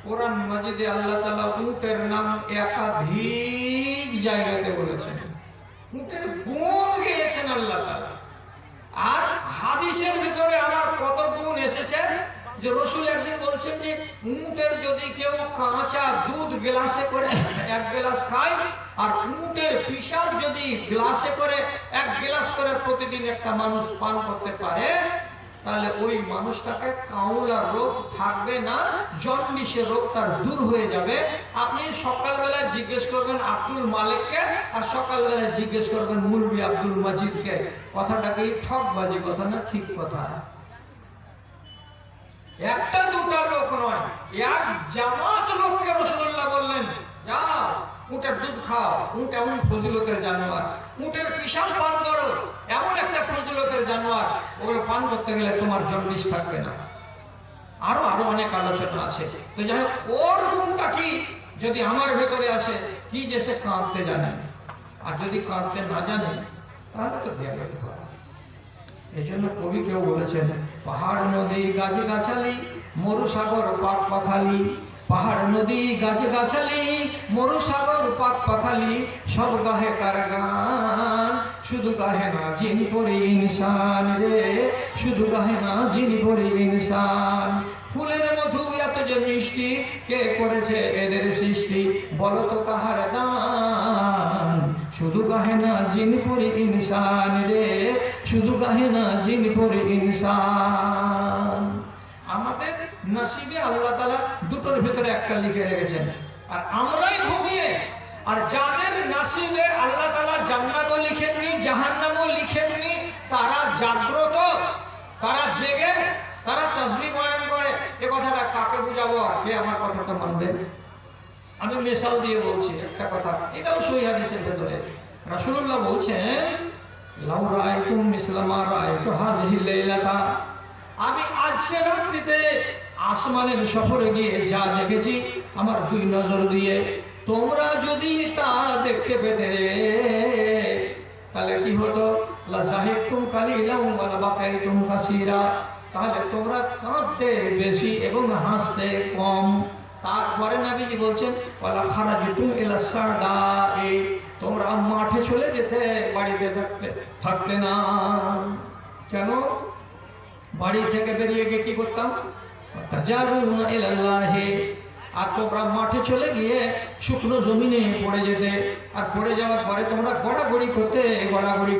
কোরআন মাজিদে আল্লাহ তাআলা উটের নাম একাধিক জায়গাতে বলেছেন, উটের গুণ গেয়েছেন আল্লাহ তাআলা। আর হাদিসের ভিতরে আমার কত গুণ এসেছে যে রাসূল একদিন বলছেন যে উটের যদি কেউ কাঁচা দুধ গ্লাসে করে এক গ্লাস খায়, আর উটের পিশাব যদি গ্লাসে করে এক গ্লাস করে প্রতিদিন একটা মানুষ পান করতে পারে, তাহলে ওই মানুষটাকে কাউলার রোগ থাকবে না, জন্ডিসের রোগ তার দূর হয়ে যাবে। আপনি সকালবেলা জিজ্ঞেস করবেন আব্দুল মালিককে, আর সকালবেলা জিজ্ঞেস করবেন মুলবি আব্দুল মাজিদকে, কথাটা কি ঠকবাজি কথা না ঠিক কথা? একটা দুটা লোক নয়, এক জামাত লোককে রাসূলুল্লাহ বললেন যাও উটের দুধ খাও, উট এমন ফজিলতের জানোয়ার, উটের পিশাব পান করো, এমন একটা ফজিলতের জানোয়ার, ওগুলো পান করতে গেলে তোমার জন্ডিস থাকবে না। আরো আরো অনেক আলোচনা আছে। তো যাই হোক, ওর গুণটা কি যদি আমার ভেতরে আসে, কি যে সে কাঁদতে জানে, আর যদি কাঁদতে না জানে তাহলে তো গেল। এই জন্য কবি কেউ বলেছেন, পাহাড় নদী গাছ গাছালি মরু সাগর পাক পাখালি, পাহাড় নদী গাছ গাছালি মরু সাগর পাক পাখালি, সব গাহে কার গান শুধু গাহে না জিন করে ইনসান রে, শুধু গাহে না জিন করে ইনসান। ফুলের মধু এত যে মিষ্টি, কে করেছে এদের সৃষ্টি, বলো তো কাহার দান, শুধু গাহে না জিন করে ইনসান রে, শুধু গাহে না জিন করে ইনসান। আমাদের নসিবে আল্লাহ তাআলা দুটোর ভিতরে একটা লিখে রেখেছেন, আর আমরাই ঘুমিয়ে। আর যাদের নসিবে আল্লাহ তাআলা জান্নাতও লিখেননি জাহান্নামও লিখেননি, তারা জাগ্রত, তারা জেগে, তারা তাসবিহ বয়ান করে। এ কথাটা কাকে বুঝাবো, আর কে আমার কথাটা মানবে? আমি মিশাল দিয়ে বলছি একটা কথা, এটাও সহিহ হাদিসের ভিতরে রাসূলুল্লাহ বলছেন, লাউ রাআইতুম মিসলা মা রাআইতু হাযিহিল লাইলাতা, আমি আজকে রাত্রিতে আসমানের সফরে গিয়ে যা দেখেছি আমার দুই নজর দিয়ে, তোমরা যদি তা দেখতে পেতে তাহলে কি হতো, লা যাহিকতুম কালিলাম ওয়া লা বাকাইতুম কাসীরা, তাহলে তোমরা কাঁদতে বেশি এবং হাসতে কম। তারপরে নবীজি বলছেন, ওয়ালা খারাজতুম ইলা সাদাই, তোমরা মাঠে চলে যেতে, বাড়িতে থাকতে না। কেন? বাড়ি থেকে বেরিয়ে গিয়ে কি করতাম, তাজারুনা ইলাল্লাহি, আর তোমরা মাঠে চলে গিয়ে শুকনো জমিনে পড়ে যেতে, আর পড়ে যাওয়ার পরে তোমরা গড়াগড়ি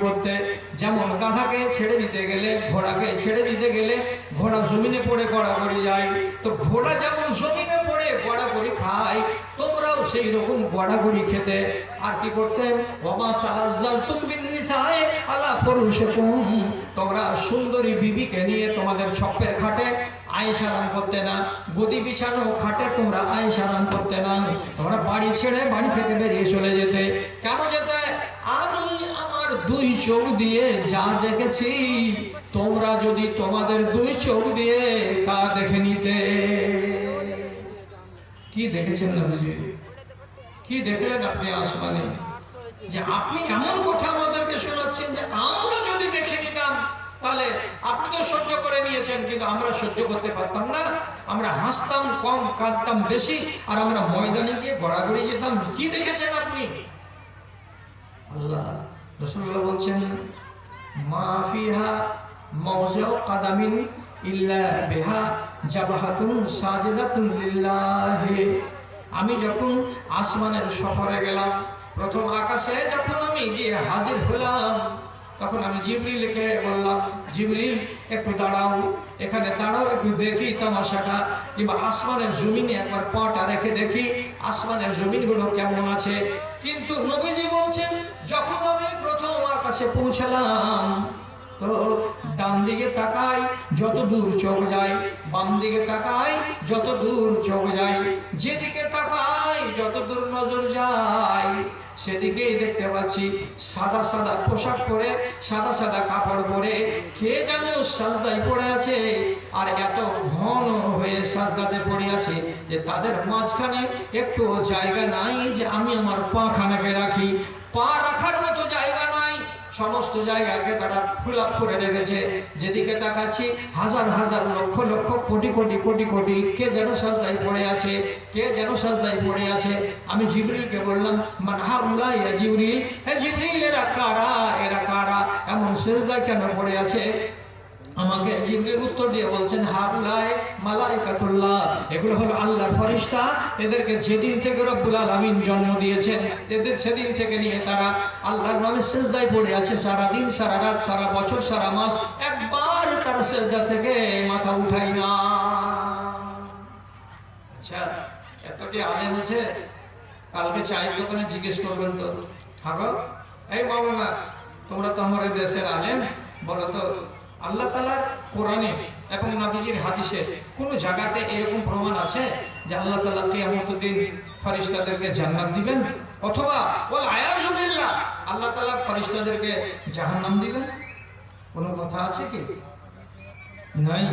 করতে। যেমন গাধাকে ছেড়ে দিতে গেলে, ঘোড়াকে ছেড়ে দিতে গেলে ঘোড়া জমিনে পড়ে গড়াগড়ি যায়, তো ঘোড়া যেমন জমিনে পড়ে গড়াগড়ি খায়, তোমরাও সেই রকম গড়াগড়ি খেতে। আর কি করতে, ওমা তারাজ্জালতুম বিন্নিসায়ে আলা ফুরুশিকুম, তোমরা সুন্দরী বিবিকে নিয়ে তোমাদের ছপ্পের খাটে আয়েশ আরাম করতে না, গদি বিছানো খাটে তোমরা আয়েশ আরাম করতে না, তোমরা বাড়ি ছেড়ে বাড়ি থেকে বেরিয়ে চলে যেতে। কেন যেতে? আমি আমার দুই চোখ দিয়ে যা দেখেছি, তোমরা যদি তোমাদের দুই চোখ দিয়ে তা দেখে নিতে। কি দেখেছেন নবীজি? কি দেখলেন আপনি আসমানে? যে আপনি এমন কথা আমাদেরকে শোনাচ্ছেন যে আমরা যদি দেখে নিতাম, তাহলে আপনি তো সহ্য করে নিয়েছেন, কিন্তু আমরা সহ্য করতে পারতাম না। আমরা হাসতাম কম, কাঁদতাম বেশি, আর আমরা ময়দানে গিয়ে গড়াগড়ি যেতাম। কি দেখেছেন আপনি? আল্লাহ রাসূলুল্লাহ বলছেন, মা ফিহা মাওজিউ কাদামিন ইল্লা বিহা জাবাহাতুন সাজিদাতুন লিল্লাহি। আমি যখন আসমানের সফরে গেলাম, প্রথম আকাশে যখন আমি গিয়ে হাজির হলাম, তখন আমি জিবরিলকে বললাম, জিবরিল একটু দাঁড়াও, এখানে দাঁড়াও, একটু দেখি তামাশাটা, কিংবা আসমানের জমিনে একবার পাটা রেখে দেখি আসমানের জমিনগুলো কেমন আছে। কিন্তু নবীজি বলছেন, যখন আমি প্রথম আকাশে পৌঁছালাম, তো ডান দিকে তাকাই যত দূর চোখ যায়, বাম দিকে তাকাই যত দূর চোখ যায়, যেদিকে তাকাই যত দূর নজর যায়, সেদিকেই দেখতে পাচ্ছি সাদা সাদা পোশাক পরে, সাদা সাদা কাপড় পরে কে যেন সাজদায় পড়ে আছে। আর এত ঘন হয়ে সাজদাতে পড়ে আছে যে তাদের মাঝখানে একটু জায়গা নাই যে আমি আমার পা খানাকে রাখি, পা রাখার মতো জায়গা নাই। সমস্ত জায়গাকে তারা ফুলাপ করে রেখেছে। যেদিকে তাকাচ্ছি হাজার হাজার লক্ষ লক্ষ কোটি কোটি কোটি কোটি কে যেন সাজদায় পড়ে আছে, কে যেন সাজদায় পড়ে আছে। আমি জিবরিলকে বললাম, মান হাউলা ইয়া জিবরিল, হে জিবরিল এরা কারা, এরা কারা, এমন সাজদায় কেন পড়ে আছে? আমাকে জিবরিল উত্তর দিয়ে বলছেন, হাউলায়ে মালাইকাতুল্লাহ, এগুলো হলো আল্লাহর ফেরেশতা। এদেরকে যেদিন থেকে রব্বুল আলামিন জন্ম দিয়েছেন সেদিন থেকে নিয়ে তারা আল্লাহর নামে সিজদায় পড়ে আছে। সারা দিন, সারা রাত, সারা বছর, সারা মাস একবার তারা সিজদা থেকে মাথা উঠায় না। আচ্ছা, এতটি আলেম আছে, কালকে চায়ের দোকানে জিজ্ঞেস করবেন তো, ঠাকুর এই মাওলানা তোমরা তো আমাদের দেশের আলেম, বলো তো আল্লাহ তাআলার কোরআনে এবং নবীজির হাদিসে কোন জায়গাতে এরকম প্রমাণ আছে যে আল্লাহ তাআলা কিয়ামতের দিন ফেরেশতাদেরকে জান্নাত দিবেন, অথবা ওয়াল আয়াযু বিল্লাহ আল্লাহ তাআলা ফেরেশতাদেরকে জাহান্নাম দিবেন? কোন কথা আছে কি? নাই,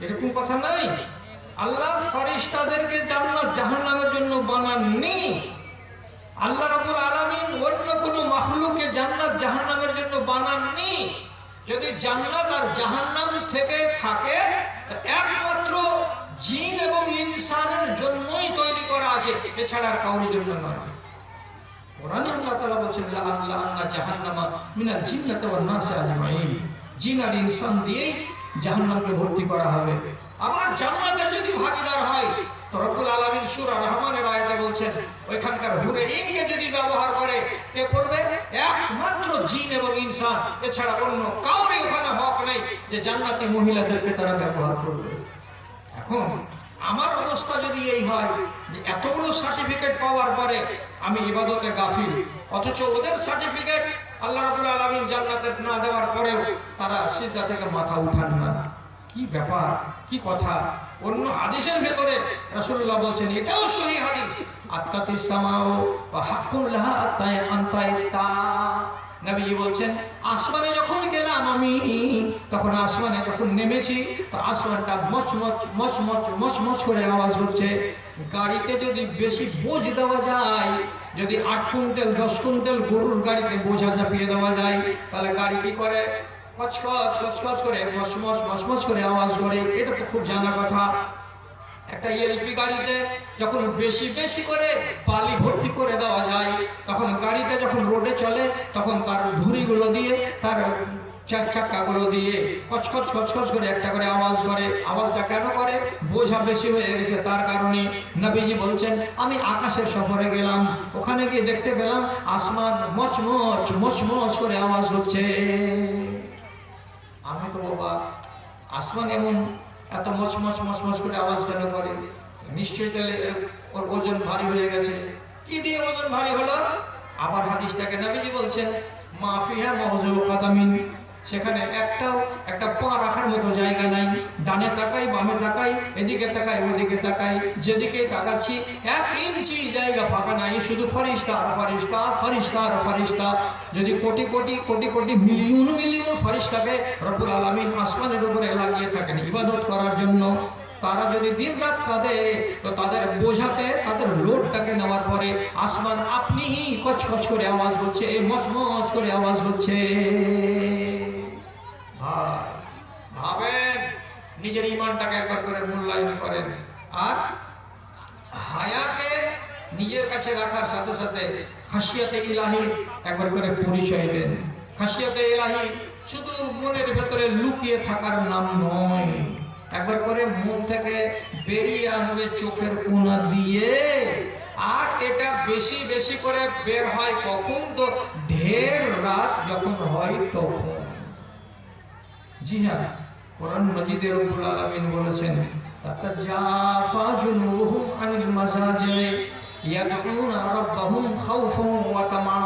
এরকম কথা নাই। আল্লাহ ফেরেশতাদেরকে জান্নাত জাহান্নামের জন্য বানাননি। আল্লাহ রাব্বুল আলামিন অন্য কোনো মাখলুককে জান্নাত জাহান্নামের জন্য বানাননি। যদি জান্নাত আর জাহান্নাম থেকে থাকে একমাত্র জিন এবং ইনসানের জন্যই তৈরি করা আছে, এছাড়া আর কারোর জন্য নয়। কোরআনে আল্লাহ তাআলা বলেছেন, লা আল্লাহ জাহান্নামা মিনাল জিন্নাতি ওয়ান নাসি আজমাইন, জিন আর ইনসান দিয়ে জাহান্নামকে ভর্তি করা হবে। আবার জান্নাতের যদি ভাগীদার হয় তো রব্বুল আলামিন সূরা রহমানের আয়াতে বলছেন, ওইখানকার হুরে ইনকে যদি ব্যবহার করে কে করবে? একমাত্র জিন এবং ইনসান, এছাড়া অন্য কাউরে ওখানে হক নেই যে জান্নাতি মহিলাদেরকে তারা ব্যবহার করবে। এখন আমার অবস্থা যদি এই হয় যে এতগুলো সার্টিফিকেট পাওয়ার পরে আমি ইবাদতে গাফিল, অথচ ওদের সার্টিফিকেট আল্লাহ রাব্বুল আলামিন জান্নাতে না দেওয়ার পরেও তারা সিজদা থেকে মাথা উঠান না, কি ব্যাপার, কি কথা? অন্য হাদিসের ভেতরে রাসূলুল্লাহ বলছেন, এটাও সহিহ হাদিস, আত্তাতিস সামাউ ওয়া হাক্কুল লাহা আনতাইতা। নবীজি বলছেন, আসমানে যখন গেলাম আমি, তখন আসমানে যখন নেমেছি তো আসমানটা মচমচ মচমচ মচমচ করে আওয়াজ হচ্ছে। গাড়িতে যদি বেশি বোঝ দেওয়া যায়, যদি 8 কুইন্টাল 10 কুইন্টাল গরুর গাড়িতে বোঝা চাপিয়ে দেওয়া যায়, তাহলে গাড়ি কি করে? কচকচ কচকচ করে মচমচ মচমচ করে আওয়াজ করে। এটা তো খুব জানা কথা। একটা এলপি গাড়িতে যখন বেশি বেশি করে বালি ভর্তি করে দেওয়া যায়, তখন গাড়িটা যখন রোডে চলে তখন তার ধুরিগুলো দিয়ে, তার চার চাক্কাগুলো দিয়ে কচকচ কচকচ করে একটা করে আওয়াজ করে। আওয়াজটা কেন করে? বোঝা বেশি হয়ে গেছে তার কারণে। নবীজি বলছেন, আমি আকাশের সফরে গেলাম, ওখানে গিয়ে দেখতে পেলাম আসমান মচমচ মচমচ করে আওয়াজ হচ্ছে। আমি তো বাবা, আসমান এমন এত মচমচ মচমচ করে আওয়াজ কেন করে? নিশ্চয়ই তাহলে ওর ওজন ভারী হয়ে গেছে। কি দিয়ে ওজন ভারী হলো? আবার হাদিসটাকে নবীজি বলছেন, মা ফিহা মাউযু কাদামিন, সেখানে একটা পা রাখার মতো জায়গা নাই। ডানে তাকাই, বামে তাকাই, এদিকে তাকাই, ওদিকে তাকাই, যেদিকে তাকাচ্ছি 1 ইঞ্চি জায়গা ফাঁকা নাই, শুধু ফেরেশতা আর ফেরেশতা, ফেরেশতা আর ফেরেশতা। যদি কোটি কোটি কোটি কোটি মিলিয়ন মিলিয়ন ফেরেশতাকে রব্বুল আলামিন আসমানের উপরে লাগিয়ে থাকেন ইবাদত করার জন্য, তারা যদি দিন রাত কাঁদে তো তাদের বোঝাতে, তাদের লোডটাকে নেওয়ার পরে আসমান আপনিই কচকচ করে আওয়াজ হচ্ছে, মচমচ করে আওয়াজ হচ্ছে। ভাবেন, নিজের ঈমানটাকে একবার করে মূল্যায়ন করেন, আর হায়াকে নিজের কাছে রাখার সাথে সাথে খাশিয়াতে ইলাহি একবার করে পরিচয় দেন। খাশিয়াতে ইলাহি শুধু মনের ভেতরে লুকিয়ে থাকার নাম নয়, একবার করে মুখ থেকে বেরিয়ে আসবে চোখের কোনা দিয়ে। আর এটা বেশি বেশি করে বের হয় কখন? তো ঢের রাত যখন হয় তখন। জি হ্যাঁ, কোরআন মাজিদে রব্বুল আলামিন বলেছেন, তাতাজাফা জুনুবুহুম আনিল মাসাজি'i ইয়াদউনা রাব্বাহুম খাউফান ওয়া তামাআ।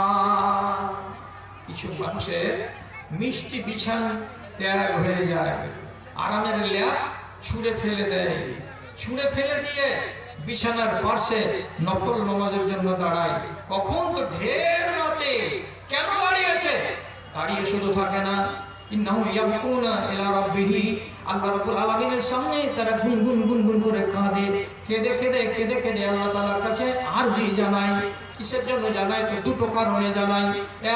কিছু মানুষের মিষ্টি বিছান ত্যাগ হয়ে যায়, আরামের ল্যাপ ছুঁড়ে ফেলে দেয়, ছুঁড়ে ফেলে দিয়ে বিছানার পাশে নফল নামাজের জন্য দাঁড়ায়। কখন? তো ঢের রাতে। কেন দাঁড়িয়েছে? দাঁড়িয়ে শুধু থাকে না, ইন্নাহুম ইয়াবকুনা ইলা রাব্বিহি, আল্লাহ রাব্বুল আলামিনের সামনে তারা গুনগুন গুনগুন করে কাঁদে, কেঁদে কেঁদে কেঁদে কেঁদে আল্লাহ তাআলার কাছে আরজি জানায়। কিসের জন্য জানাই? তো দুটো কারণে জানাই।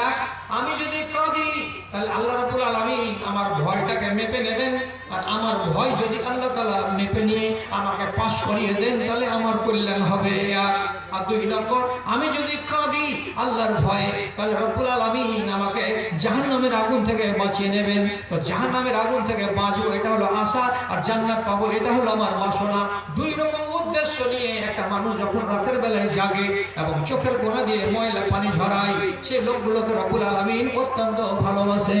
এক, আমি যদি কাঁদি তাহলে আল্লাহ রাব্বুল আলামিন আমার ভয়টাকে মেপে নেবেন, আর আমার ভয় যদি আল্লাহ তাআলা মেপে নিয়ে আমাকে পাস করিয়ে দেন তাহলে আমার কল্যাণ হবে। এক। আর দুই নম্বর, আমি যদি কাঁদি আল্লাহর ভয়ে তাহলে রব্বুল আলামিন আমাকে জাহান্নামের আগুন থেকে বাঁচিয়ে নেবেন। তো জাহান্নামের আগুন থেকে বাঁচবো এটা হলো আশা, আর জান্নাত পাবো এটা হলো আমার বাসনা। দুই রকম উদ্দেশ্য নিয়ে একটা মানুষ যখন রাতের বেলায় জাগে এবং চোখের কোণা দিয়ে ময়লা পানি ঝরায়, সে লোকগুলোকে রব্বুল আলামিন অত্যন্ত ভালোবাসে।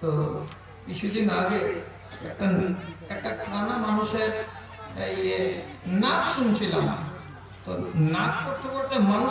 তো কিছুদিন আগে একটা কানা মানুষের এই নাক শুনছিলাম। তো নাক করতে করতে মানুষ